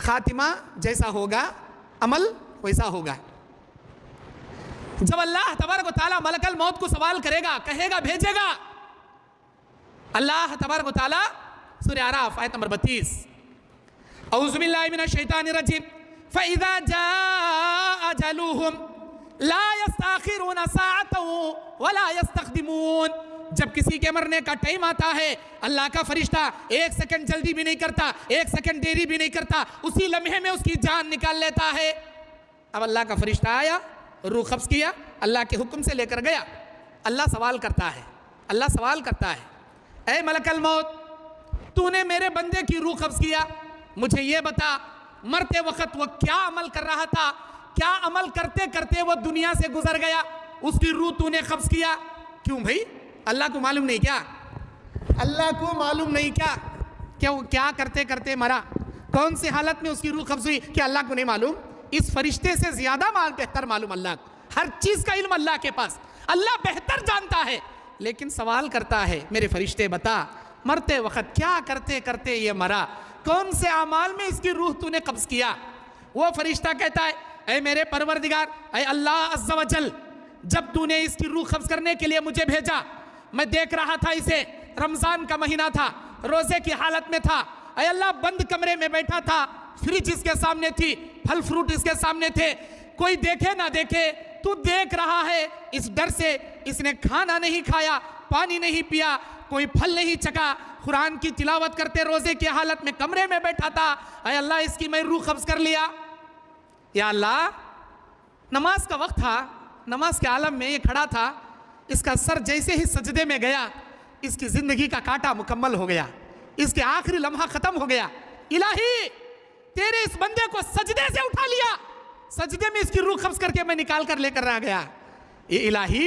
खातिमा जैसा होगा अमल वैसा होगा। जब अल्लाह तबारक व तआला मलकल मौत को सवाल करेगा, कहेगा, भेजेगा, अल्लाह तबारक व तआला सूरह आराफ आयत नंबर 32, औज़ु बिल्लाहि मिनश शैतानिर रजीम, फ़इज़ा जाअ अजलुहुम ला यस्तअखिरूना साअतन वला यस्तक़दिमून। जब किसी के मरने का टाइम आता है, अल्लाह का फरिश्ता एक सेकंड जल्दी भी नहीं करता, एक सेकंड देरी भी नहीं करता, उसी लम्हे में उसकी जान निकाल लेता है। अब अल्लाह का फरिश्ता आया, रूह कब्ज़ किया, अल्लाह के हुक्म से लेकर गया। अल्लाह सवाल करता है, अल्लाह सवाल करता है, ऐ मलकल मौत, तूने मेरे बंदे की रूह कब्ज़ किया, मुझे ये बता मरते वक्त वो क्या अमल कर रहा था, क्या अमल करते करते वो दुनिया से गुजर गया, उसकी रूह तूने कब्ज़ किया। क्यों भाई, अल्लाह को मालूम नहीं क्या? अल्लाह को मालूम नहीं क्या क्या वो क्या करते करते मरा, कौन सी हालत में उसकी रूह कब्ज़ हुई, क्या अल्लाह को नहीं मालूम? इस फरिश्ते से ज़्यादा बेहतर मालूम अल्लाह को, हर चीज़ का इल्म अल्लाह के पास, अल्लाह बेहतर जानता है। लेकिन सवाल करता है, मेरे फरिश्ते बता मरते वक्त क्या करते करते ये मरा, कौन से अमाल में इसकी रूह तूने कब्ज़ किया? वो फरिश्ता कहता है, ऐ मेरे परवरदिगार, ऐ अल्लाह अज़्ज़ा व जल, जब तूने इसकी रूह कब्ज़ करने के लिए मुझे भेजा, मैं देख रहा था इसे, रमज़ान का महीना था, रोज़े की हालत में था, ऐ अल्लाह बंद कमरे में बैठा था, फ्रिज इसके सामने थी, फल फ्रूट इसके सामने थे, कोई देखे ना देखे तू देख रहा है, इस डर से इसने खाना नहीं खाया, पानी नहीं पिया, कोई फल नहीं चखा, कुरान की तिलावत करते रोज़े की हालत में कमरे में बैठा था, ऐ अल्लाह इसकी मैं रूह कब्ज़ कर लिया। या अल्लाह, नमाज का वक्त था, नमाज के आलम में ये खड़ा था, इसका सर जैसे ही सजदे में गया, इसकी ज़िंदगी का कांटा मुकम्मल हो गया, इसके आखिरी लम्हा ख़त्म हो गया। इलाही, तेरे इस बंदे को सजदे से उठा लिया, सजदे में इसकी रूह कब्ज़ करके मैं निकाल कर लेकर आ गया। ये इलाही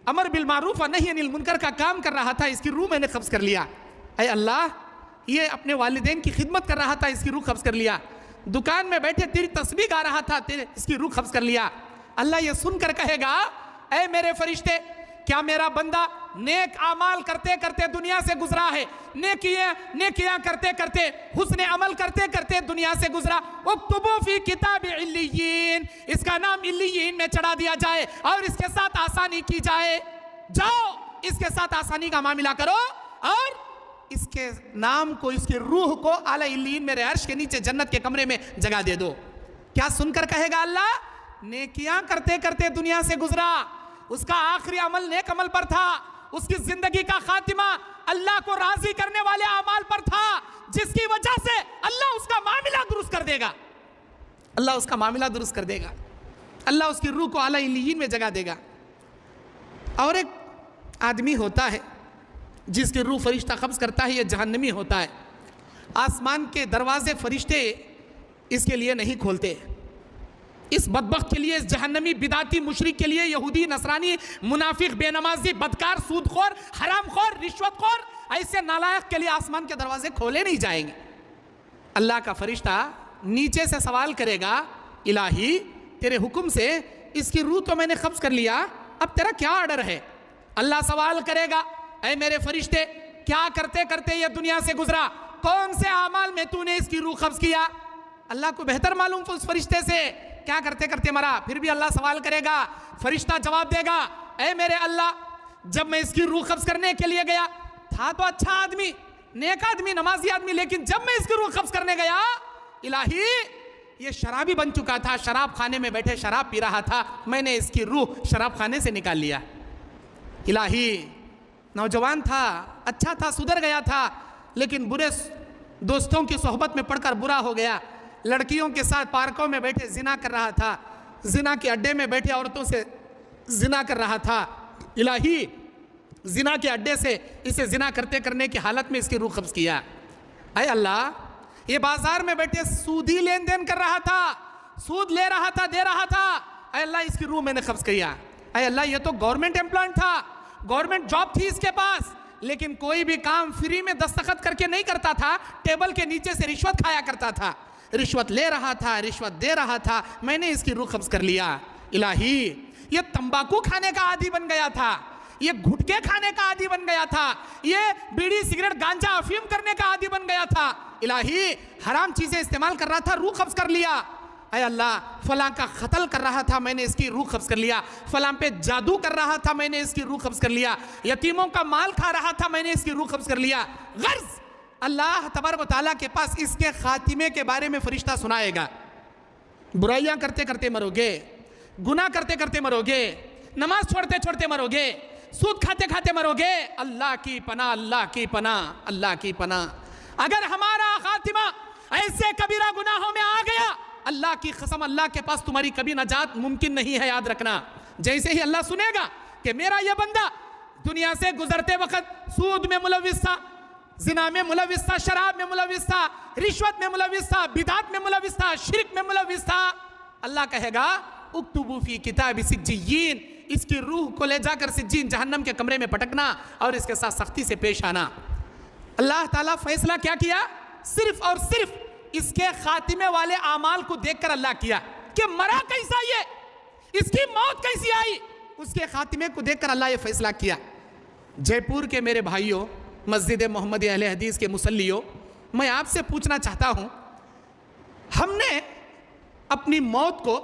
अमर बिल मारूफ और नही अनिल मुनकर का काम कर रहा था, इसकी रूह मैंने कब्ज़ कर लिया। ऐ अल्लाह, ये अपने वालिदैन की खिदमत कर रहा था, इसकी रूह कब्ज़ कर लिया। दुकान में बैठे तेरी तस्बीह गा रहा था, तेरे इसकी रूह कब्ज़ कर लिया। अल्लाह ये सुनकर कहेगा, ऐ मेरे फरिश्ते, क्या मेरा बंदा नेक आमाल करते करते दुनिया से गुजरा है, नेकियां करते करते, हुस्ने अमल करते करते दुनिया से गुजरा, उक्तुबू फी किताब इल्लियीन, इसका नाम इल्लियीन में चढ़ा दिया जाए और इसके साथ आसानी की जाए। जाओ इसके साथ आसानी का मामला करो और इसके नाम को, इसके रूह को आला इल्लियीन मेरे अर्श के नीचे जन्नत के कमरे में जगह दे दो। क्या सुनकर कहेगा अल्लाह? नेकियां करते करते दुनिया से गुजरा, उसका आखिरी अमल नेक अमल पर था, उसकी जिंदगी का खातिमा अल्लाह को राजी करने वाले अमाल पर था, जिसकी वजह से अल्लाह उसका मामला दुरुस्त कर देगा, अल्लाह उसका मामला दुरुस्त कर देगा, अल्लाह उसकी रूह को आला इल्लियीन में जगह देगा। और एक आदमी होता है जिसकी रूह फरिश्ता कब्ज़ करता है, यह जहन्नमी होता है। आसमान के दरवाजे फरिश्ते इसके लिए नहीं खोलते, इस बदबख्त के लिए, इस जहन्नमी बिदाती मुशरिक के लिए, यहूदी नसरानी मुनाफिक बेनमाजी बदकार सूदखोर हरामखोर रिश्वतखोर ऐसे नालायक के लिए आसमान के दरवाजे खोले नहीं जाएंगे। अल्लाह का फरिश्ता नीचे से सवाल करेगा, इलाही तेरे हुक्म से इसकी रूह तो मैंने कब्ज़ कर लिया, अब तेरा क्या ऑर्डर है? अल्लाह सवाल करेगा, ऐ मेरे फरिश्ते, क्या करते करते ये दुनिया से गुजरा, कौन से अमाल में तूने इसकी रूह कब्ज़ किया? अल्लाह को बेहतर मालूम उस फरिश्ते से क्या करते करते मरा। फिर भी अल्लाह सवाल करेगा, फरिश्ता जवाब देगा, ऐ मेरे अल्लाह, जब मैं इसकी रूह कब्ज़ करने के लिए गया था तो अच्छा आदमी, नेक आदमी, नमाजी आदमी, लेकिन जब मैं इसकी रूह कब्ज़ करने गया, इलाही ये शराबी बन चुका था, शराब खाने में बैठे शराब पी रहा था, मैंने इसकी रूह शराब खाने से निकाल लिया। इलाही नौजवान था, अच्छा था, सुधर गया था, लेकिन बुरे दोस्तों की सोहबत में पड़कर बुरा हो गया, लड़कियों के साथ पार्कों में बैठे जिना कर रहा था, जिना के अड्डे में बैठे औरतों से जिना कर रहा था। इलाही जिना के अड्डे से इसे जिना करते करने की हालत में इसकी रूह कब्ज़ किया। ऐ अल्लाह, ये बाजार में बैठे सूदी लेन देन कर रहा था, सूद ले रहा था, दे रहा था, ऐ अल्लाह इसकी रूह मैंने कब्ज़ किया। ऐ अल्लाह, ये तो गवर्नमेंट एम्प्लॉय था, गवर्नमेंट जॉब थी इसके पास, लेकिन कोई भी काम फ्री में दस्तखत करके नहीं करता था, टेबल के नीचे से रिश्वत खाया करता था, रिश्वत ले रहा था, रिश्वत दे रहा था, मैंने इसकी रूह कब्ज़ कर लिया। इलाही ये तंबाकू खाने का आदी बन गया था, ये गुटखे खाने का आदी बन गया था, ये बीड़ी सिगरेट गांजा अफीम करने का आदी बन गया था। इलाही हराम चीज़ें इस्तेमाल कर रहा था, रूह कब्ज़ कर लिया। अय अल्लाह फलां का कत्ल कर रहा था, मैंने इसकी रूह कब्ज़ कर लिया। फलां पे जादू कर रहा था, मैंने इसकी रूह कब्ज़ कर लिया। यतीमों का माल खा रहा था, मैंने इसकी रूह कब्ज़ कर लिया। गर्ज अल्लाह तबारक व तआला के पास इसके खातिमे के बारे में फरिश्ता सुनाएगा। बुराइयां करते करते मरोगे, गुनाह करते करते मरोगे, नमाज छोड़ते छोड़ते मरोगे, सूद खाते खाते मरोगे। अल्लाह की पनाह, अल्लाह की पनाह, अल्लाह की पनाह। अगर हमारा खातिमा ऐसे कबीरा गुनाहों में आ गया, अल्लाह की कसम, अल्लाह के पास तुम्हारी कभी नजात मुमकिन नहीं है। याद रखना, जैसे ही अल्लाह सुनेगा कि मेरा यह बंदा दुनिया से गुजरते वक्त सूद में मुलविस था, जिना में मुलविस था, शराब में मुलविस था, रिश्वत में मुलविस था, बिदात में मुलविस था, शिरक में मुलविस था, अल्लाह कहेगा उक्तुबू फी किताबि सिज्जीन, इसकी रूह को ले जाकर सिज्जीन जहन्नम के कमरे में पटकना और इसके साथ सख्ती से पेश आना। अल्लाह ताला फैसला क्या किया? सिर्फ और सिर्फ इसके खातिमे वाले आमाल को देखकर अल्लाह किया कि मरा कैसा ये, इसकी मौत कैसी आई, उसके खातिमे को देखकर अल्लाह ये फैसला किया। जयपुर के मेरे भाइयों, मस्जिद मोहम्मद अहले हदीस के मुसल्लियों, मैं आपसे पूछना चाहता हूँ, हमने अपनी मौत को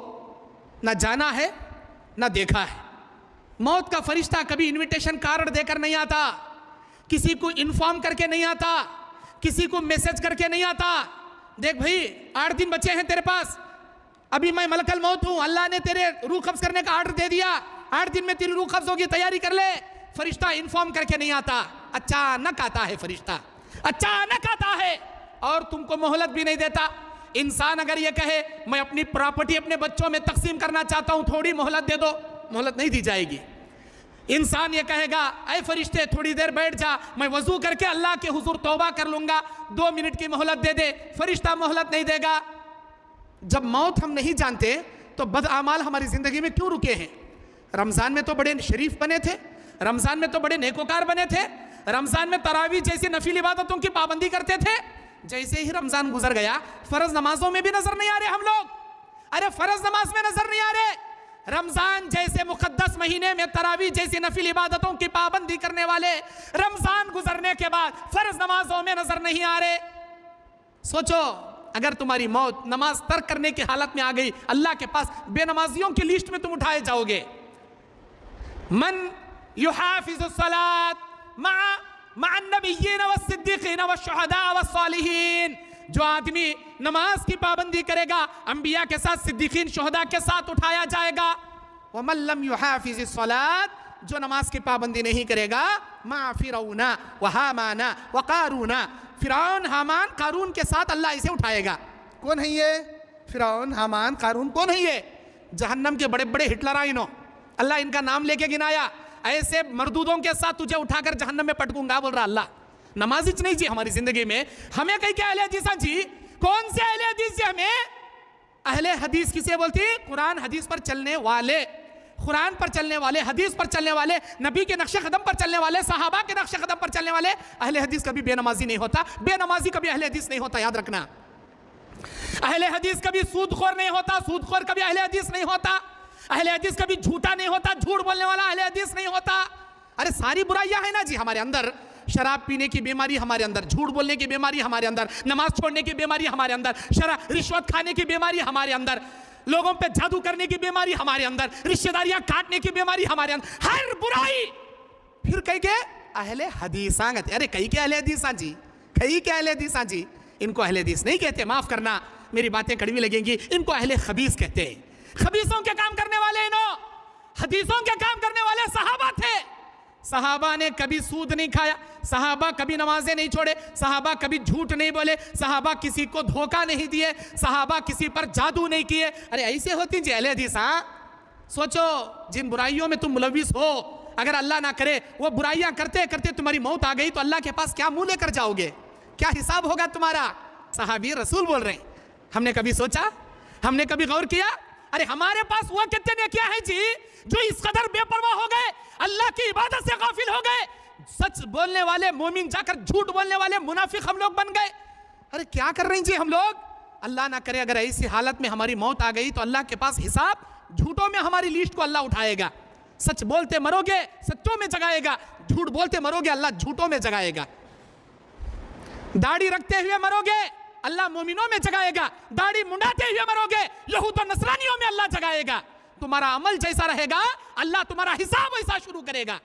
न जाना है न देखा है। मौत का फरिश्ता कभी इनविटेशन कार्ड देकर नहीं आता, किसी को इन्फॉर्म करके नहीं आता, किसी को मैसेज करके नहीं आता। देख भाई 8 दिन बचे हैं तेरे पास, अभी मैं मलकल मौत हूँ, अल्लाह ने तेरे रूह कब्ज करने का आर्डर दे दिया, 8 दिन में तेरी रूह कब्ज होगी, तैयारी कर ले। फरिश्ता इन्फॉर्म करके नहीं आता, अचानक आता है फरिश्ता, अचानक आता है और तुमको मोहलत भी नहीं देता। इंसान अगर ये कहे मैं अपनी प्रॉपर्टी अपने बच्चों में तकसीम करना चाहता हूं, थोड़ी मोहलत दे दो, मोहलत नहीं दी जाएगी। इंसान ये कहेगा ऐ फरिश्ते थोड़ी देर बैठ जा, मैं वजू करके अल्लाह के हुजूर तौबा कर लूंगा, 2 मिनट की मोहलत दे दे, फरिश्ता मोहलत नहीं देगा। जब मौत हम नहीं जानते तो बदआमाल हमारी जिंदगी में क्यों रुके हैं? रमजान में तो बड़े शरीफ बने थे, रमजान में तो बड़े नेकोकार बने थे, रमजान में तरावी जैसी नफिल इबादतों की पाबंदी करते थे। जैसे ही रमजान गुजर गया, फर्ज नमाजों में भी नजर नहीं आ रहे हम लोग। अरे फर्ज नमाज में नजर नहीं आ रहे, रमजान जैसे मुकद्दस महीने में तरावी जैसी नफिल इबादतों की पाबंदी करने वाले रमजान गुजरने के बाद फर्ज नमाजों में नजर नहीं आ रहे। सोचो अगर तुम्हारी मौत नमाज तर्क करने की हालत में आ गई, अल्लाह के पास बेनमाजियों की लिस्ट में तुम उठाए जाओगे। मन युहाफिजुस्सलात मअन नबिय्यीन वस्सिद्दीकीन वश्शुहदा वस्सालिहीन, जो आदमी नमाज की पाबंदी करेगा अंबिया के साथ, सिद्दीकीन, शुहदा के साथ उठाया जाएगा। वमन लम युहाफिजुस्सलात, जो नमाज की पाबंदी नहीं करेगा, मा फिरौना व हामाना व कारूना, फिरौन हामान कारून के साथ अल्लाह इसे उठाएगा। कौन है ये? फिरौन हामान कारून कौन है ये? जहन्नम के बड़े बड़े हिटलर आइनो, अल्लाह इनका नाम लेके गिनाया, ऐसे मरदूदों के साथ तुझे उठाकर जहन्नम में पटकूंगा, बोल रहा अल्लाह। नमाज नहीं जी हमारी जिंदगी में, हमें कहीं क्या अहले हदीस जी? कौन से अहले हदीस जी? हमें अहले हदीस किसे बोलती? कुरान हदीस पर चलने वाले, कुरान पर चलने वाले, हदीस पर चलने वाले, नबी के नक्शे कदम पर चलने वाले, सहाबा के नक्शे कदम पर चलने वाले। अहले हदीस कभी बेनमाजी नहीं होता, बेनमाजी कभी अहले हदीस नहीं होता, याद रखना। अहले हदीस कभी सूदखोर नहीं होता, सूदखोर कभी अहले हदीस नहीं होता। अहले हदीस कभी झूठा नहीं होता, झूठ बोलने वाला अहले हदीस नहीं होता। अरे सारी बुराइयां है ना जी हमारे अंदर, शराब पीने की बीमारी हमारे अंदर, झूठ बोलने की बीमारी हमारे अंदर, नमाज छोड़ने की बीमारी हमारे अंदर, रिश्वत खाने की बीमारी हमारे अंदर, लोगों पे जादू करने की बीमारी हमारे अंदर, रिश्तेदारियां काटने की बीमारी हमारे अंदर, हर बुराई। फिर कहीं के अहले हदीस आगत, अरे कहीं के अहले हदीस जी, कहीं के अहले हदीस जी, इनको अहले हदीस नहीं कहते, माफ करना मेरी बातें कड़वी लगेंगी, इनको अहले खबीस कहते हैं। खबीसों के काम करने वाले इनो, हदीसों के काम करने वाले सहाबा थे। सहाबा ने कभी सूद नहीं खाया, सहाबा कभी नमाजें नहीं छोड़े, सहाबा कभी झूठ नहीं बोले, सहाबा किसी को धोखा नहीं दिए, सहाबा किसी पर जादू नहीं किए। अरे ऐसे होती जी अहले हदीस। हाँ सोचो जिन बुराइयों में तुम मुलविस हो, अगर अल्लाह ना करे वो बुराइयां करते करते तुम्हारी मौत आ गई तो अल्लाह के पास क्या मुंह लेकर जाओगे? क्या हिसाब होगा तुम्हारा? सहाबी रसूल बोल रहे हैं। हमने कभी सोचा, हमने कभी गौर किया? अरे हमारे पास वो कितने ने क्या है जी जो इस कदर बेपरवाह हो गए, अल्लाह की इबादत से गाफिल हो गए, सच बोलने वाले मोमिन जाकर झूठ बोलने वाले मुनाफिक हम लोग बन गए। अरे क्या कर रहे हैं जी हम लोग? अल्लाह ना करे अगर ऐसी हालत में हमारी मौत आ गई तो अल्लाह के पास हिसाब, झूठों में हमारी लिस्ट को अल्लाह उठाएगा। सच बोलते मरोगे सच्चों में जगाएगा, झूठ बोलते मरोगे अल्लाह झूठों में जगाएगा। दाढ़ी रखते हुए मरोगे, अल्लाह मोमिनों में जगाएगा। दाढ़ी मुंडाते हुए मरोगे, यहूद और नसरानियों में अल्लाह जगाएगा। तुम्हारा अमल जैसा रहेगा, अल्लाह तुम्हारा हिसाब वैसा शुरू करेगा।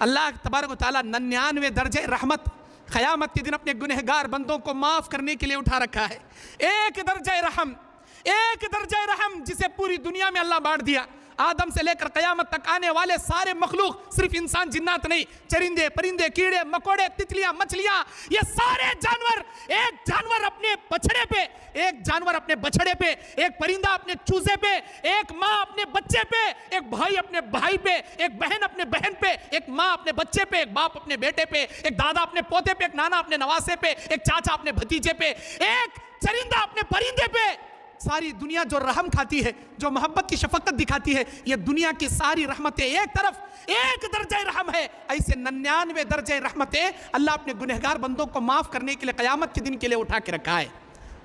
अल्लाह तबारक व तआला 99 दर्जे रहमत क़यामत के दिन अपने गुनहगार बंदों को माफ करने के लिए उठा रखा है। एक दर्जा रहम जिसे पूरी दुनिया में अल्लाह बांट दिया। आदम से लेकर क़यामत तक आने वाले सारे मखलूक, सिर्फ इंसान जिन्नात नहीं, चरिंदे परिंदे कीड़े मकोड़े तितलियां मछलियां, ये सारे जानवर, एक जानवर अपने बछड़े पे, एक जानवर अपने बछड़े पे, एक परिंदा अपने चूजे पे, एक माँ अपने बच्चे पे, एक भाई अपने भाई पे, एक बहन अपने बहन पे, एक माँ अपने बच्चे पे, एक बाप अपने बेटे पे, एक दादा अपने पोते पे, एक नाना अपने नवासे पे, एक चाचा अपने भतीजे पे, एक चरिंदा अपने परिंदे पे। सारी दुनिया जो रहम खाती है, जो मोहब्बत की शफकत दिखाती है, ये दुनिया की सारी रहमतें एक तरफ, एक दर्जा रहम है। ऐसे 99 दर्जे रहमतें अल्लाह अपने गुनहगार बंदों को माफ करने के लिए क़यामत के दिन के लिए उठा के रखा है।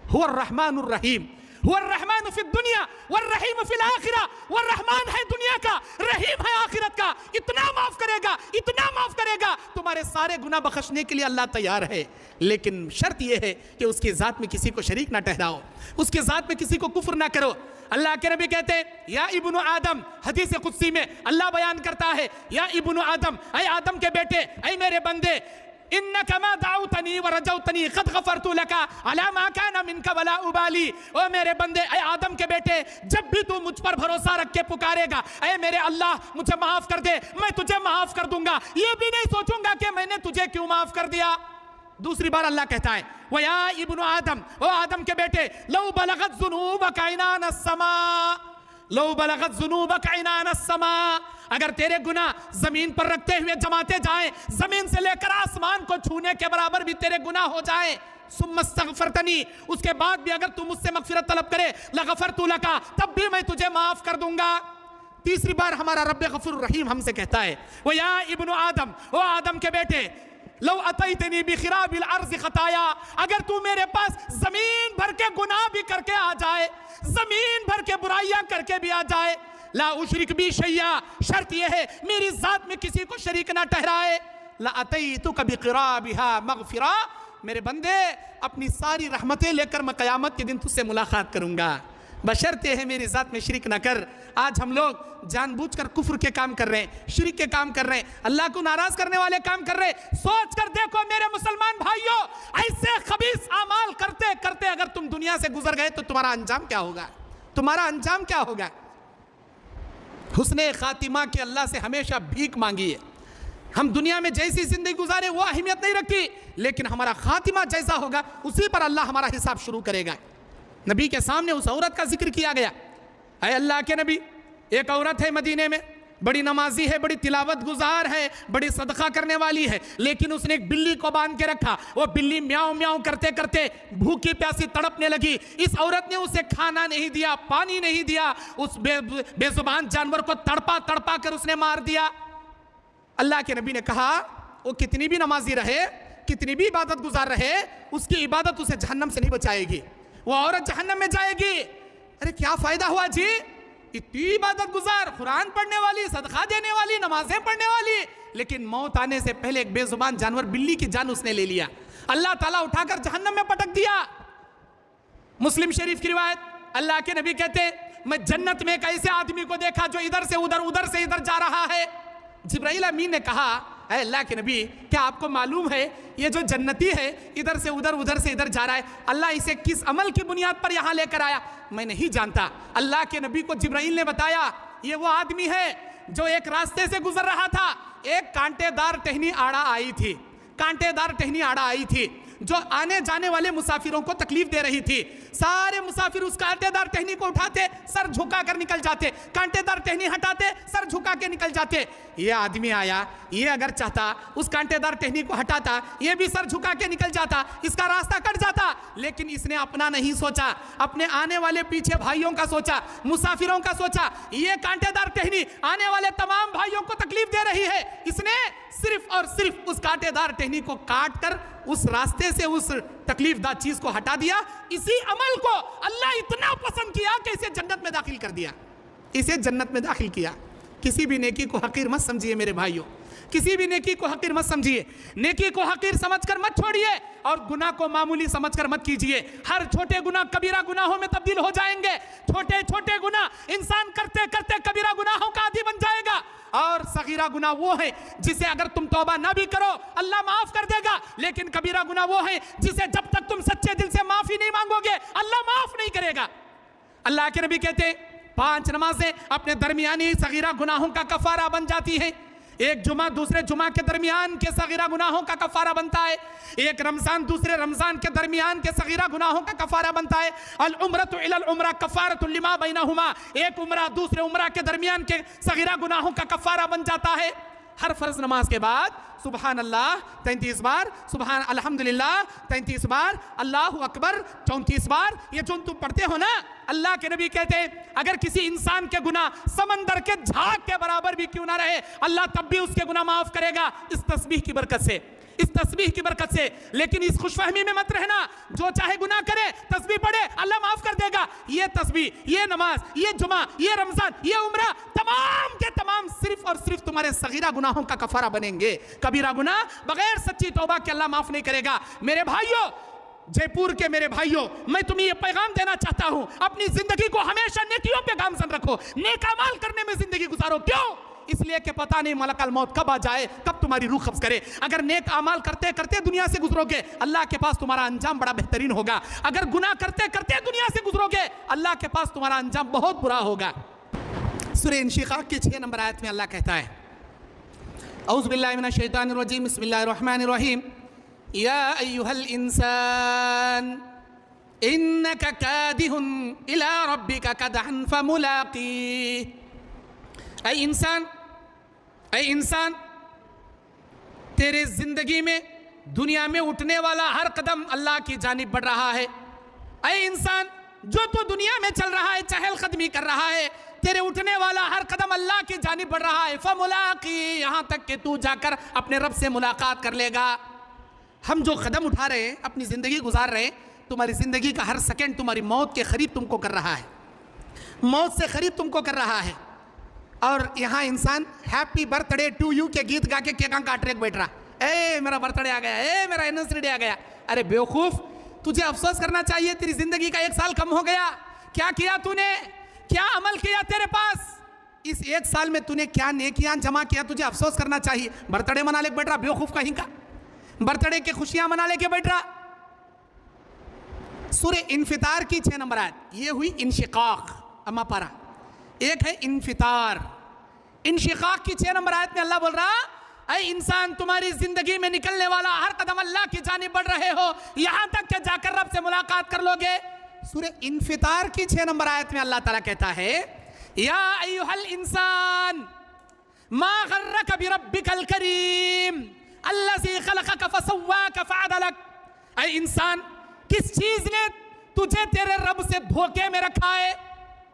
हुवर रहमानुर रहीम, हुवर रहमान फिद दुनिया वर रहीम फिल आखिरा। वह रहमान है दुनिया का, रहीम है आखिरत का। इतना माफ करेगा, इतना माफ करेगा, तुम्हारे सारे गुनाह बख्शने के लिए अल्लाह तैयार है। लेकिन शर्त यह है कि उसकी ज़ात में किसी को शरीक ना ठहराओ, उसके ज़ात में किसी को कुफ्र ना करो। अल्लाह के नबी कहते हैं, या इब्नु आदम, हदीस कुदसी में अल्लाह बयान करता है, या इब्नु आदम, ऐ आदम के बेटे, ऐ मेरे बंदे, इन्नका मा दाउतनी व रजौतनी क़द गफ़रतु लका अला मा काना मिनका वला उबाली। ओ मेरे बंदे, ऐ आदम के बेटे, जब भी तू मुझ पर भरोसा रख के पुकारेगा, ऐ मेरे अल्लाह मुझे माफ कर दे, मैं तुझे माफ कर दूंगा, ये भी नहीं सोचूंगा कि मैंने तुझे क्यों माफ कर दिया। दूसरी बार अल्लाह कहता है, वया इब्नु आदम, ओ आदम के बेटे, लौ बलगत ज़ुनूबका इनान अस्समा, लौ बलगत ज़ुनूबका इनान अस्समा, अगर तेरे गुनाह जमीन पर रखते हुए जमाते जाएं, जमीन से लेकर आसमान को छूने के बराबर भी तेरे गुनाह हो जाएं, सुम्मस्तगफरतनी, उसके बाद भी अगर तू मुझसे मगफिरत तलब करे, लगफरतु लका, तब भी मैं तुझे माफ कर दूंगा। तीसरी बार हमारा रब्बे गफूर रहीम हमसे कहता है, वो या इब्नु आदम, ओ आदम के बेटे, लो अतैतनी बिखिराबिल अर्ज़ खताया, अगर तू मेरे पास जमीन भर के गुनाह भी करके आ जाए, जमीन भर के बुराइयां करके भी आ जाए, ला उशरिक बी शैया, शर्त यह है मेरी जात में किसी को शरीक ना ठहराए, ला अतैतुका बिक़िराबिहा मग़फ़िरा, मेरे बंदे अपनी सारी रहमतें लेकर मैं क़यामत के दिन तुझसे मुलाकात करूंगा, बशर्ते है मेरी ज़ात में शिरक न कर। आज हम लोग जानबूझकर कुफ्र के काम कर रहे हैं, शिरक के काम कर रहे हैं, अल्लाह को नाराज करने वाले काम कर रहे हैं। सोच कर देखो मेरे मुसलमान भाइयों, ऐसे खबीस आमाल करते करते अगर तुम दुनिया से गुजर गए तो तुम्हारा अंजाम क्या होगा, तुम्हारा अंजाम क्या होगा। हुस्ने खातिमा के अल्लाह से हमेशा भीख मांगी है। हम दुनिया में जैसी जिंदगी गुजारे वो अहमियत नहीं रखती, लेकिन हमारा खातिमा जैसा होगा उसी पर अल्लाह हमारा हिसाब शुरू करेगा। नबी के सामने उस औरत का जिक्र किया गया, अरे अल्लाह के नबी, एक औरत है मदीने में, बड़ी नमाजी है, बड़ी तिलावत गुजार है, बड़ी सदका करने वाली है, लेकिन उसने एक बिल्ली को बांध के रखा। वो बिल्ली म्याऊं म्याऊं करते करते भूखी प्यासी तड़पने लगी। इस औरत ने उसे खाना नहीं दिया, पानी नहीं दिया, उस बेजुबान जानवर को तड़पा तड़पा कर उसने मार दिया। अल्लाह के नबी ने कहा, वो कितनी भी नमाजी रहे, कितनी भी इबादत गुजार रहे, उसकी इबादत उसे जहन्नम से नहीं बचाएगी, वो औरत जहन्नम में जाएगी। अरे क्या फायदा हुआ जी, इतनी इबादत गुजार, कुरान पढ़ने वाली, सदका देने वाली, नमाजें पढ़ने वाली, लेकिन मौत आने से पहले एक बेजुबान जानवर बिल्ली की जान उसने ले लिया, अल्लाह ताला उठाकर जहन्नम में पटक दिया। मुस्लिम शरीफ की रिवायत, अल्लाह के नबी कहते, मैं जन्नत में एक ऐसे आदमी को देखा जो इधर से उधर, उधर से इधर जा रहा है। जिब्राइल अमीन ने कहा, अल्लाह के नबी, क्या आपको मालूम है ये जो जन्नती है इधर से उधर, उधर से इधर जा रहा है, अल्लाह इसे किस अमल की बुनियाद पर यहाँ लेकर आया? मैं नहीं जानता। अल्लाह के नबी को जिब्राइल ने बताया, ये वो आदमी है जो एक रास्ते से गुजर रहा था, एक कांटेदार टहनी आड़ा आई थी, कांटेदार टहनी आड़ा आई थी जो आने जाने वाले मुसाफिरों को तकलीफ दे रही थी। सारे मुसाफिर उस कांटेदार टहनी को उठाते, सर झुका कर निकल जाते, कांटेदार टहनी हटाते, सर झुका के निकल जाते। ये आदमी आया, ये अगर चाहता उस कांटेदार टहनी को हटाता, ये भी सर झुका के निकल जाता, इसका रास्ता कट जाता, लेकिन इसने अपना नहीं सोचा, अपने आने वाले पीछे भाइयों का सोचा, मुसाफिरों का सोचा। ये कांटेदार टहनी आने वाले तमाम भाइयों को तकलीफ दे रही है, इसने सिर्फ और सिर्फ उस कांटेदार टहनी को काट कर उस रास्ते से उस तकलीफदा चीज को हटा दिया। इसी अमल को अल्लाह इतना पसंद किया कि इसे जन्नत में दाखिल कर दिया, इसे जन्नत में दाखिल किया। किसी भी नेकी को हकीर मत समझिए मेरे भाइयों, किसी भी नेकी को हकीर मत समझिए। नेकी को हकीर समझकर मत छोड़िए और गुनाह को मामूली समझकर मत कीजिए। हर छोटे गुनाह कबीरा गुनाहों में तब्दील हो जाएंगे। छोटे छोटे गुनाह इंसान करते करते कबीरा गुनाहों का आदी बन जाएगा। और सगीरा गुनाह वो है जिसे अगर तुम तौबा ना भी करो अल्लाह माफ कर देगा, लेकिन कबीरा गुनाह वो है जिसे जब तक तुम सच्चे दिल से माफी नहीं मांगोगे अल्लाह माफ नहीं करेगा। अल्लाह के नबी कहते 5 नमाजें अपने दरमियानी सगीरा गुनाहों का कफारा बन जाती है। एक जुमा दूसरे जुमा के दरमियान के सगीरा गुनाहों का कफारा बनता है। एक रमजान दूसरे रमजान के दरमियान के सगीरा गुनाहों का कफारा बनता है। अल उम्रतु इलल उम्रा कफारतुल लिमा बैनहुमा, एक उम्रा दूसरे उम्रा के दरमियान के सगीरा गुनाहों का कफारा बन जाता है। हर फर्ज नमाज के बाद सुबहान अल्लाह 33 बार, सुबहान अल्हम्दुलिल्लाह 33 बार, अल्लाहु अकबर 34 बार, ये जो तुम पढ़ते हो ना, अल्लाह के नबी कहते हैं अगर किसी इंसान के गुनाह समंदर के झाग के बराबर भी क्यों ना रहे अल्लाह तब भी उसके गुनाह माफ करेगा इस तस्बीह की बरकत से, इस तस्बीह की बरकत से। लेकिन इस खुशफहमी में मत रहना जो चाहे गुनाह करे तस्बीह पढ़े अल्लाह माफ कर देगा। ये तस्बीह, ये नमाज, ये जुमा, ये रमजान, ये उम्रा तमाम के तमाम सिर्फ और सिर्फ तुम्हारे सगीरा गुनाहों का कफारा बनेंगे। कबीरा गुनाह बगैर सच्ची तौबा के अल्लाह माफ नहीं करेगा। मेरे भाइयों, जयपुर के मेरे भाइयों, मैं तुम्हें ये पैगाम देना चाहता हूं, अपनी जिंदगी को हमेशा नेकियों पे गामजन रखो, नेक अमाल करने में जिंदगी गुजारो। क्यों? इसलिए कि पता नहीं मलकल मौत कब आ जाए, कब तुम्हारी रूह कब्ज करे। अगर नेक अमाल करते करते दुनिया से गुजरोगे अल्लाह के पास तुम्हारा अंजाम बड़ा बेहतरीन होगा। अगर गुनाह करते करते दुनिया से गुजरोगे अल्लाह के पास तुम्हारा अंजाम बहुत बुरा होगा। सूरह इंशिकाक की 6 नंबर आयत में अल्लाह कहता है औज़ु बिल्लाहि मिनश शैतानिर रजीम, बिस्मिल्लाहिर रहमानिर रहीम, या अय्युहल इंसान इन्नका कादिहुन इला रब्बिका कदहन फमुलाकी। ऐ इंसान तेरे जिंदगी में दुनिया में उठने वाला हर कदम अल्लाह की जानिब बढ़ रहा है। ऐ इंसान जो तू दुनिया में चल रहा है, चहलकदमी कर रहा है, तेरे उठने वाला हर कदम अल्लाह की जानिब बढ़ रहा है। फमुलाकी, यहाँ तक कि तू जाकर अपने रब से मुलाकात कर लेगा। हम जो कदम उठा रहे हैं, अपनी ज़िंदगी गुजार रहे हैं, तुम्हारी ज़िंदगी का हर सेकंड तुम्हारी मौत के करीब तुमको कर रहा है, मौत से करीब तुमको कर रहा है। और यहाँ इंसान हैप्पी बर्थडे टू यू के गीत गा के केक काट रहे बैठ रहा, ए मेरा बर्थडे आ गया, ए मेरा एनिवर्सरी डे आ गया। अरे बेवकूफ़, तुझे अफसोस करना चाहिए, तेरी ज़िंदगी का 1 साल कम हो गया। क्या किया तूने, क्या अमल किया तेरे पास? इस 1 साल में तूने क्या नेकियां जमा किया, तुझे अफसोस करना चाहिए। बर्थडे मना ले बैठ रहा बेवकूफ़ कहीं का, बर्थडे की खुशियां मना लेके बैठ रहा। सूरह इन्फितार की 6 नंबर आयत, ये हुई इंशिकाक अम्मा पारा। एक है इन्फितार। इंशिकाक की 6 नंबर आयत में अल्लाह बोल रहा, ऐ इंसान तुम्हारी जिंदगी में निकलने वाला हर कदम अल्लाह की जानिब बढ़ रहे हो, यहां तक कि जाकर रब से मुलाकात कर लोगे। सूरह इन्फितार की 6 नंबर आयत में अल्लाह ताला कहता है, या अय्युहल इंसान मा गर्रक बिरब्बिकल करीम अल्लज़ी खलक़क फसव्वाक फअदलक। ऐ इंसान, किस चीज ने तुझे तेरे रब से धोखे में रखा है?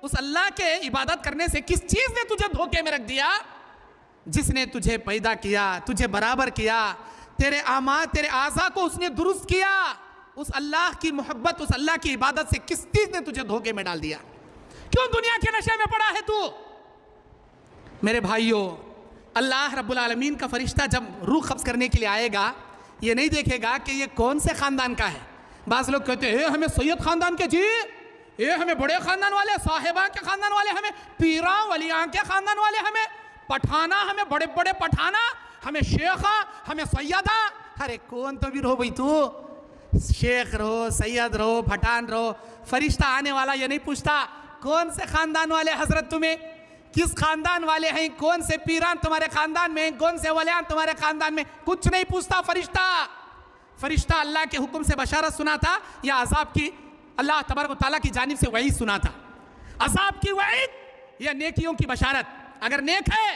उस अल्लाह के इबादत करने से किस चीज ने तुझे धोखे में रख दिया? जिसने तुझे पैदा किया, तुझे बराबर किया, तेरे आमाद तेरे आज़ा को उसने दुरुस्त किया। उस अल्लाह की मोहब्बत, उस अल्लाह की इबादत से किस चीज ने तुझे धोखे में डाल दिया? क्यों दुनिया के नशे में पड़ा है तू? मेरे भाइयों, अल्लाह रब्बुल आलमीन का फरिश्ता जब रूह कब्ज करने के लिए आएगा, ये नहीं देखेगा कि ये कौन से खानदान का है। बाज़ लोग कहते हैं हमें सैयद खानदान के, जी ये हमें बड़े खानदान वाले, साहिबा के खानदान वाले, हमें पीरा वलियां के खानदान वाले, हमें पठाना, हमें बड़े बड़े पठाना, हमें शेखा, हमें सैयदा। अरे कौन तो भी रहो भाई, तू शेख रहो, सैयद रहो, पठान रहो, फरिश्ता आने वाला ये नहीं पूछता कौन से खानदान वाले हजरत, तुम्हें किस खानदान वाले हैं, कौन से पीरान तुम्हारे खानदान में, कौन से वलियान तुम्हारे खानदान में, कुछ नहीं पूछता फरिश्ता। फरिश्ता अल्लाह के हुक्म से बशारत सुनाता या अजाब की, अल्लाह तबारक व तआला की जानिब से वही सुनाता। अजाब की वईद या नेकियों की बशारत। अगर नेक है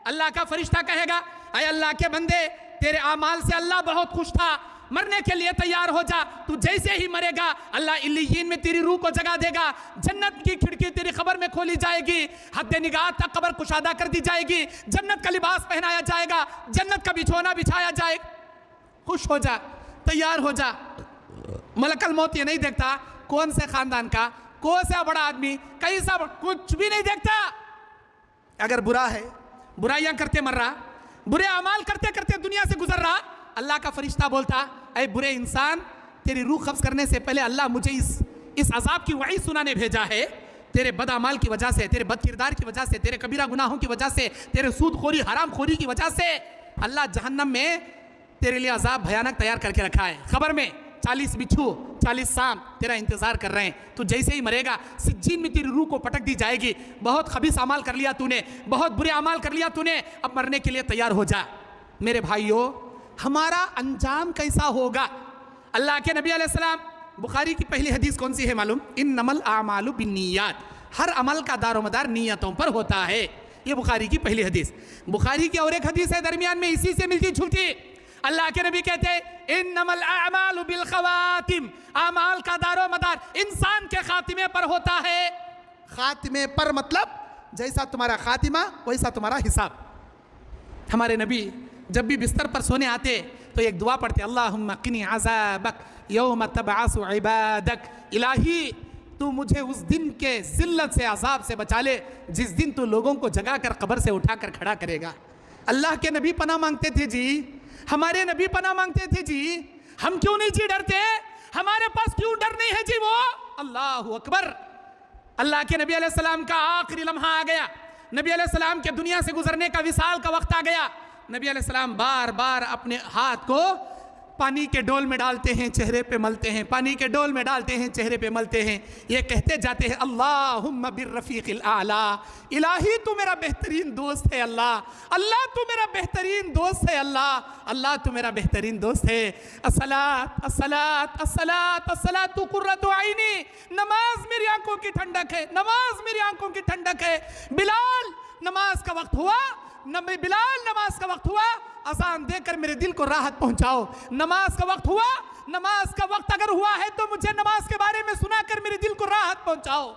अल्लाह का फरिश्ता कहेगा, अय अल्लाह के बंदे तेरे आमाल से अल्लाह बहुत खुश था, मरने के लिए तैयार हो जा। तू जैसे ही मरेगा अल्लाह इल्लियीन में तेरी रूह को जगा देगा, जन्नत की खिड़की तेरी खबर में खोली जाएगी, हद निगाह तक कब्र कुशादा कर दी जाएगी, जन्नत का लिबास पहनाया जाएगा, जन्नत का बिछौना बिछाया जाएगा। खुश हो जा, तैयार हो जा। मलकल मौत ये नहीं देखता कौन से खानदान का, कौन सा बड़ा आदमी, कैसा, कुछ भी नहीं देखता। अगर बुरा है, बुराइयां करते मर रहा, बुरे अमाल करते करते दुनिया से गुजर रहा, अल्लाह का फरिश्ता बोलता, ऐ बुरे इंसान, तेरी रूह कब्ज करने से पहले अल्लाह मुझे इस अजाब की वही सुनाने भेजा है। तेरे बद अमाल की वजह से, तेरे बद किरदार की वजह से, तेरे कबीरा गुनाहों की वजह से, तेरे सूदखोरी हराम खोरी की वजह से अल्लाह जहन्नम में तेरे लिए अजाब भयानक तैयार करके रखा है। खबर में 40 बिच्छू 40 सांप तेरा इंतजार कर रहे हैं। तू जैसे ही मरेगा सिज्जीन में तेरी रूह को पटक दी जाएगी। बहुत खबीस अमाल कर लिया तूने, बहुत बुरे अमाल कर लिया तूने, अब मरने के लिए तैयार हो जा। मेरे भाइयों, हमारा अंजाम कैसा होगा? अल्लाह के नबी अलैहिस्सलाम, बुखारी की पहली हदीस कौन सी है मालूम? इन्नमल आमालु बिन्नियात, हर अमल का दारोमदार नीयतों पर होता है। ये बुखारी की पहली हदीस। बुखारी की और एक हदीस है दरमियान में इसी से मिलती जुलती। अल्लाह के नबी कहते हैं इन्नमल आमालु बिल खवातिम, अमाल का दारोमदार इंसान के खातिमे पर होता है। खातिमे पर मतलब जैसा तुम्हारा खातिमा वैसा तुम्हारा हिसाब। हमारे नबी जब भी बिस्तर पर सोने आते तो एक दुआ पढ़ते, अल्लाहुम्मा क़िनी अज़ाबक यौम तबअसु इबादक, इलाही तू मुझे उस दिन के जिल्लत से, अजाब से बचा ले जिस दिन तू लोगों को जगा कर कब्र से उठा कर खड़ा करेगा। अल्लाह के नबी पनाह मांगते थे जी, हमारे नबी पनाह मांगते थे जी। हम क्यों नहीं जी डरते? हमारे पास क्यों डर नहीं है जी? वो अल्लाहु अकबर। अल्लाह के नबी अलैहिस्सलाम का आखिरी लम्हा आ गया, नबी अलैहिस्सलाम के दुनिया से गुजरने का विसाल का वक्त आ गया। नबी अलैहिस्सलाम बार बार अपने हाथ को पानी के डोल में डालते हैं, चेहरे पे मलते हैं, पानी के डोल में डालते हैं, चेहरे पे मलते हैं। ये कहते जाते हैं अल्लाहुम्मा बिर्रफीक़िल आला, इलाही तू मेरा बेहतरीन दोस्त है अल्लाह, अल्लाह तू मेरा बेहतरीन दोस्त है अल्लाह, अल्लाह तू मेरा बेहतरीन दोस्त है। अस्सलात अस्सलात अस्सलात अस्सलात तू कुर्रतु आइनी, नमाज मेरी आंखों की ठंडक है, नमाज मेरी आंखों की ठंडक है। बिलाल नमाज का वक्त हुआ, बिलाल नमाज का वक्त हुआ, अजान देकर मेरे दिल को राहत पहुंचाओ। नमाज का वक्त हुआ, नमाज का वक्त अगर हुआ है तो मुझे नमाज के बारे में सुनाकर मेरे दिल को राहत पहुंचाओ।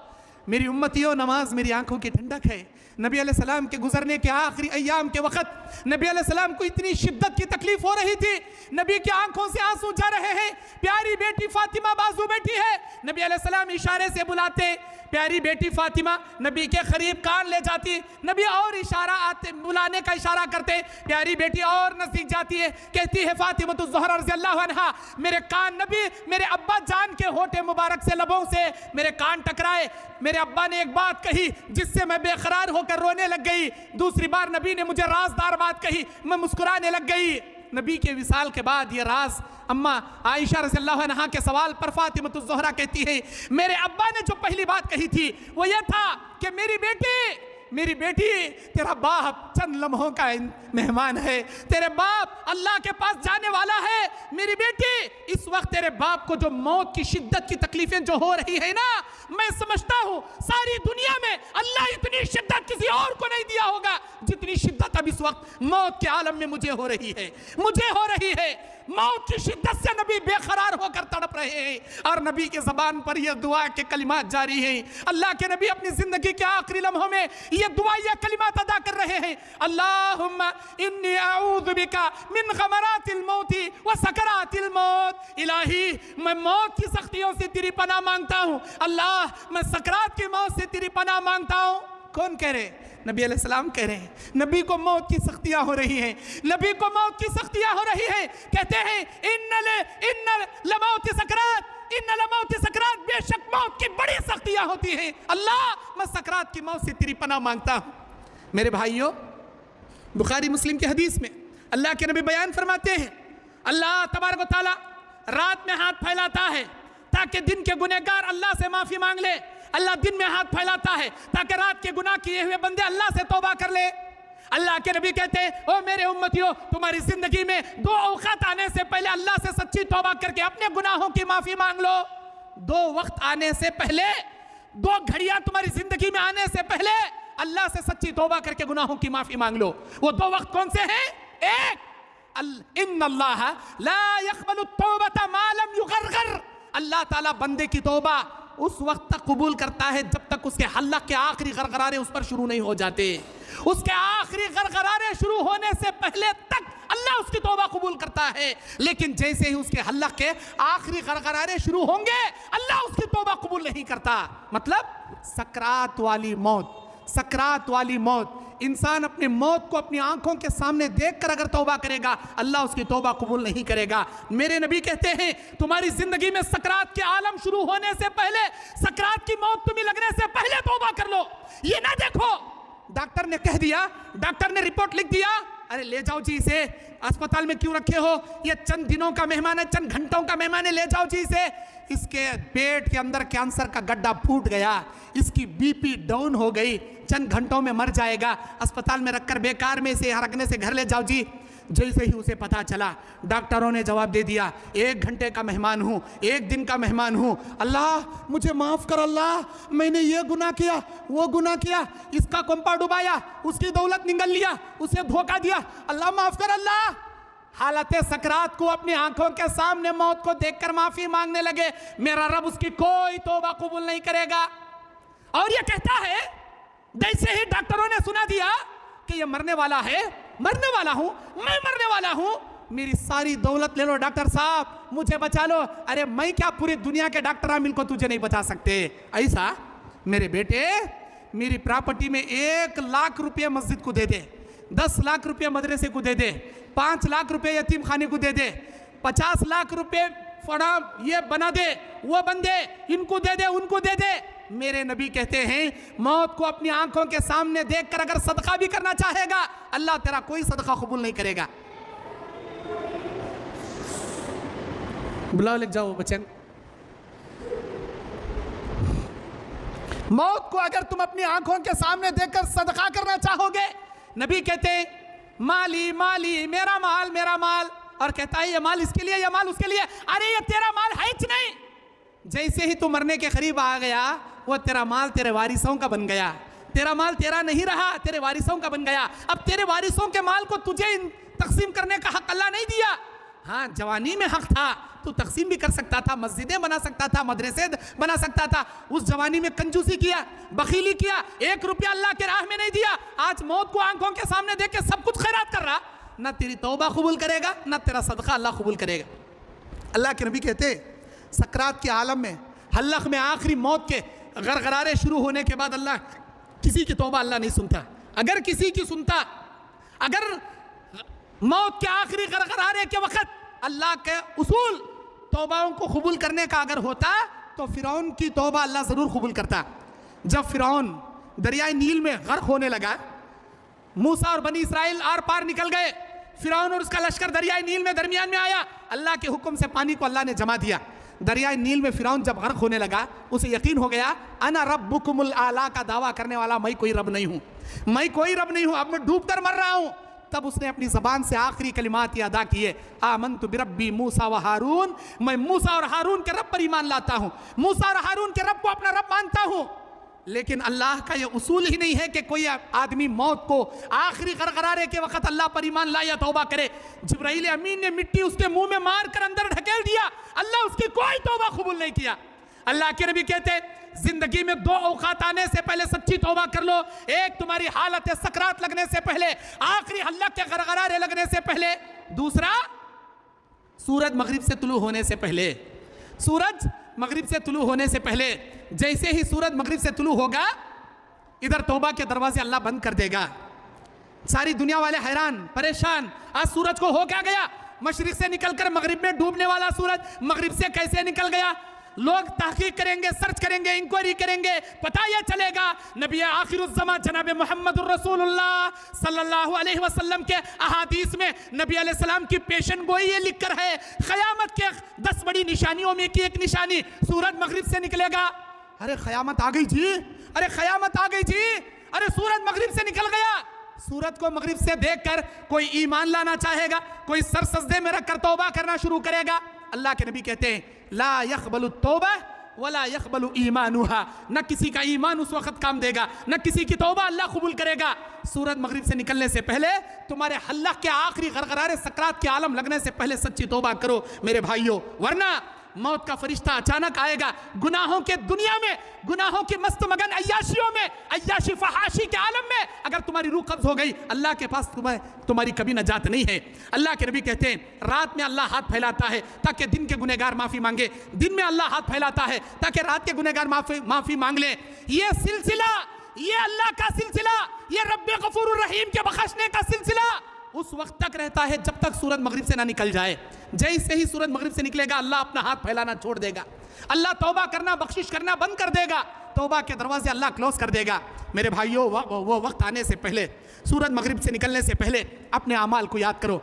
मेरी उम्मतियों, नमाज मेरी आंखों की ठंडक है। नबी अलैहिस्सलाम के गुजरने के आखिरी अय्याम के वक्त नबी अलैहिस्सलाम को इतनी शिद्दत की तकलीफ हो रही थी, नबी की आंखों से आंसू जा रहे हैं। प्यारी बेटी फातिमा बाजू बैठी है, नबी अलैहिस्सलाम इशारे से बुलाते, प्यारी बेटी फातिमा नबी के करीब कान ले जाती, नबी और इशारा आते, बुलाने का इशारा करते, प्यारी बेटी और नजदीक जाती है, कहती है फातिमा ज़हरा रज़ियल्लाहु अन्हा, मेरे कान नबी मेरे अब्बा जान के होठे मुबारक से, लबों से मेरे कान टकराए। मेरे अब्बा ने एक बात कही जिससे मैं बेकरार होकर रोने लग गई। दूसरी बार नबी ने मुझे राजदार बात कही, मैं मुस्कुराने लग गई। नबी के विसाल के बाद ये राज अम्मा आयशा रज़ियल्लाहु अन्हा के सवाल पर फातिमा ज़हरा कहती है, मेरे अब्बा ने जो पहली बात कही थी वो ये था कि मेरी बेटी तेरा बाप चंद लम्हों का मेहमान है, तेरे बाप अल्लाह के पास जाने वाला है। मेरी बेटी, इस वक्त तेरे बाप को जो मौत की शिद्दत की तकलीफें जो हो रही है ना, मैं समझता हूँ सारी दुनिया में अल्लाह इतनी शिद्दत किसी और को नहीं दिया होगा जितनी शिद्दत अब इस वक्त मौत के आलम में मुझे हो रही है। मौत की शिद्दत से नबी बेकरार होकर तड़प रहे हैं और नबी के ज़बान पर यह दुआ के कलिमात जारी हैं। अल्लाह के नबी अपनी ज़िंदगी के आखिरी लम्हों में ये दुआ, ये कलिमात अदा कर रहे हैं, अल्लाहुम्मा इन्नी अऊज़ु बिका मिन ग़मरातिल मौती व सकरातिल मौत। इलाही, मैं मौत की सख्तियों से तेरी पनाह मांगता हूँ। अल्लाह, मैं सकरात की मौत से तेरी पनाह मांगता हूँ। कौन कह रहे? नबी अलैहिस्सलाम कह रहे हैं। नबी को मौत की सख्तियां हो रही हैं, नबी को मौत की सख्तियां हो रही हैं। कहते हैं इन्नल लमौति सकरात, इन्नल लमौति सकरात, बेशक मौत की बड़ी सख्तियां होती हैं। अल्लाह, मैं सकरात की मौत से तेरी पनाह मांगता हूं। मेरे भाइयों, बुखारी मुस्लिम की हदीस में अल्लाह के नबी बयान फरमाते हैं, अल्लाह तबारक व तआला रात में हाथ फैलाता है ताकि दिन के गुनहगार अल्लाह से माफी मांग ले। अल्लाह दिन में हाथ फैलाता है ताकि रात के गुनाह किए हुए बंदे अल्लाह से तौबा कर ले। अल्लाह के नबी कहते हैं, ओ मेरे उम्मतियों, तुम्हारी जिंदगी में 2 औक़ात आने से पहले अल्लाह से सच्ची तौबा करके अपने गुनाहों की माफी मांग लो। 2 वक्त आने से पहले, 2 घड़ियां तुम्हारी जिंदगी में आने से पहले अल्लाह से सच्ची तौबा करके गुनाहों की माफी मांग लो। वो 2 वक्त कौन से हैं? एक, इन्नल्लाह ला यक़बलु तौबता मा लम युग़रग़र, अल्लाह ताला बंदे की तौबा उस वक्त तक कबूल करता है जब तक उसके हल्क के आखिरी गरगरारे उस पर शुरू नहीं हो जाते। उसके आखिरी गरगरारे शुरू होने से पहले तक अल्लाह उसकी तौबा कबूल करता है, लेकिन जैसे ही उसके हल्क के आखिरी गरगरारे शुरू होंगे अल्लाह उसकी तौबा कबूल नहीं करता। मतलब सकरात वाली मौत इंसान अपनी मौत को अपनी आंखों के सामने देखकर अगर तौबा करेगा, अल्लाह उसकी तौबा कबूल नहीं करेगा। मेरे नबी कहते हैं तुम्हारी जिंदगी में सकरात के आलम शुरू होने से पहले, सकरात की मौत तुम्हें लगने से पहले तौबा कर लो। ये ना देखो डॉक्टर ने कह दिया, डॉक्टर ने रिपोर्ट लिख दिया, अरे ले जाओ जी इसे, अस्पताल में क्यों रखे हो, ये चंद दिनों का मेहमान है, चंद घंटों का मेहमान है, ले जाओ जी इसे। इसके पेट के अंदर कैंसर का गड्ढा फूट गया, इसकी बीपी डाउन हो गई, चंद घंटों में मर जाएगा, अस्पताल में रखकर बेकार में इसे रखने से घर ले जाओ जी। जैसे ही उसे पता चला, डॉक्टरों ने जवाब दे दिया 1 घंटे का मेहमान हूँ, 1 दिन का मेहमान हूँ, अल्लाह मुझे माफ़ कर, अल्लाह मैंने ये गुनाह किया, वो गुनाह किया, इसका कंपा डुबाया, उसकी दौलत निगल लिया, उसे धोखा दिया, अल्लाह माफ़ कर अल्लाह। हालत सकरात को अपनी आंखों के सामने मौत को देखकर माफ़ी मांगने लगे, मेरा रब उसकी कोई तौबा कबूल नहीं करेगा। और ये कहता है, जैसे ही डॉक्टरों ने सुना दिया कि ये मरने वाला है, मरने वाला हूं, मैं मरने वाला हूं, मेरी सारी दौलत ले लो डॉक्टर साहब, मुझे बचा लो। अरे मैं क्या, पूरी दुनिया के डॉक्टर मिलकर तुझे नहीं बचा सकते। ऐसा मेरे बेटे, मेरी प्रॉपर्टी में 1 लाख रुपये मस्जिद को दे दे, 10 लाख रुपये मदरसे को दे दे, 5 लाख रुपये यतीम खाने को दे दे, 50 लाख रुपये फड़ा ये बना दे, वो बन दे, इनको दे दे, उनको दे दे। मेरे नबी कहते हैं मौत को अपनी आंखों के सामने देखकर अगर सदका भी करना चाहेगा, अल्लाह तेरा कोई सदका कबूल नहीं करेगा। बुलाओ, लिख जाओ बच्चन। मौत को अगर तुम अपनी आंखों के सामने देखकर सदका करना चाहोगे, नबी कहते हैं माली माली, मेरा माल मेरा माल, और कहता है ये माल इसके लिए, ये माल उसके लिए। अरे ये तेरा माल है ही नहीं। जैसे ही तू मरने के करीब आ गया, वो तेरा माल तेरे वारिसों का बन गया, तेरा माल तेरा नहीं रहा, तेरे वारिसों का बन गया। अब तेरे वारिसों के माल को तुझे तकसीम करने का हक अल्लाह नहीं दिया। हाँ, जवानी में हक था, तू तकसीम भी कर सकता था, मस्जिदें बना सकता था, मदरसे बना सकता था। उस जवानी में कंजूसी किया, बखीली किया, 1 रुपया अल्लाह के राह में नहीं दिया। आज मौत को आंखों के सामने देख के सब कुछ खैरात कर रहा, ना तेरी तौबा कबूल करेगा, ना तेरा सदका अल्लाह कबूल करेगा। अल्लाह के नबी कहते सकरात के आलम में, हल्लक में, आखिरी मौत के गरगरारे शुरू होने के बाद अल्लाह किसी की तौबा अल्लाह नहीं सुनता। अगर किसी की सुनता, अगर मौत के आखिरी गरगरारे के वक्त अल्लाह के उसूल तौबाओं को कबूल करने का अगर होता, तो फिरौन की तौबा अल्लाह ज़रूर कबूल करता। जब फिरौन दरियाए नील में गर्क होने लगा, मूसा और बनी इसराइल आर पार निकल गए, फिरौन और उसका लश्कर दरियाए नील में दरमियान में आया, अल्लाह के हुक्म से पानी को अल्लाह ने जमा दिया। दरियाए नील में फिरौन जब गर्क होने लगा, उसे यकीन हो गया अना रब्बुकुमुल आला का दावा करने वाला मैं कोई रब नहीं हूँ, मैं कोई रब नहीं हूँ, अब मैं डूब कर मर रहा हूँ। तब उसने अपनी ज़बान से आखिरी कलिमात ही अदा किए, आमनतु बिरब्बी मूसा व हारून, मैं मूसा और हारून के रब पर ईमान लाता हूँ, मूसा और हारून के रब को अपना रब मानता हूँ। लेकिन अल्लाह का ये उसूल ही नहीं है कि कोई आदमी मौत को आखिरी गरगरारे के वक्त अल्लाह पर ईमान लाए या तौबा करे। जिब्राइल अमीन ने मिट्टी उसके मुंह में मार कर अंदर ढकेल दिया, अल्लाह उसकी कोई तौबा कबूल नहीं किया। अल्लाह के नबी कहते जिंदगी में 2 औकात आने से पहले सच्ची तौबा कर लो। एक तुम्हारी हालत सकरात लगने से पहले, आखिरी हल्लक के गरगरारे लगने से पहले। दूसरा, सूरज मगरिब से तुलू होने से पहले। सूरज मगरिब से तुलू होने से पहले, जैसे ही सूरज मगरिब से तुलू होगा, इधर तौबा के दरवाजे अल्लाह बंद कर देगा। सारी दुनिया वाले हैरान परेशान, आज सूरज को हो क्या गया? मशरिक से निकलकर मगरिब में डूबने वाला सूरज मगरिब से कैसे निकल गया? लोग तहकीक करेंगे, सर्च करेंगे, इंक्वायरी करेंगे, पता यह चलेगा नबी आखिरुज़्ज़मा जनाब मोहम्मद रसूलुल्लाह सल्लल्लाहु अलैहि वसल्लम के अहादीस में नबी अलैहिस्सलाम की पेशन गोई ये लिखकर है, क़यामत के 10 बड़ी निशानियों में की एक निशानी सूरज मगरिब से निकलेगा। अरे क़यामत आ गई जी, अरे क़यामत आ गई जी, अरे सूरज मगरिब से निकल गया। सूरज को मगरिब से देखकर कोई ईमान लाना चाहेगा, कोई सर सजदे में रखकर तौबा करना शुरू करेगा। अल्लाह के नबी कहते हैं ला यक़बलु तौबा वला यक़बलु ईमानुहा, न किसी का ईमान उस वक्त काम देगा, न किसी की तौबा अल्लाह कबूल करेगा। सूरज मगरिब से निकलने से पहले, तुम्हारे हल्लक के आखिरी गरगरारे सकरात के आलम लगने से पहले सच्ची तौबा करो मेरे भाइयों, वरना मौत का फरिश्ता अचानक आएगा। गुनाहों के दुनिया में, गुनाहों की मस्त मगन अय्याशियों में, अय्याशी फहाशी के आलम में अगर तुम्हारी रूह कब्ज हो गई, अल्लाह के पास तुम्हारी कभी नजात नहीं है। अल्लाह के नबी कहते हैं रात में अल्लाह हाथ फैलाता है ताकि दिन के गुनहगार माफ़ी मांगे, दिन में अल्लाह हाथ फैलाता है ताकि रात के गुनहगार माफ़ी मांग ले। ये सिलसिला, ये अल्लाह का सिलसिला, ये रब्बे गफूर रहीम के बख्शने का सिलसिला उस वक्त तक रहता है जब तक सूरज मगरिब से ना निकल जाए। जैसे ही सूरज मगरिब से निकलेगा अल्लाह अपना हाथ फैलाना छोड़ देगा, अल्लाह तौबा करना बख्शिश करना बंद कर देगा, तौबा के दरवाजे अल्लाह क्लोज कर देगा। मेरे भाइयों, वो वक्त आने से पहले, सूरज मगरिब से निकलने से पहले अपने अमाल को याद करो।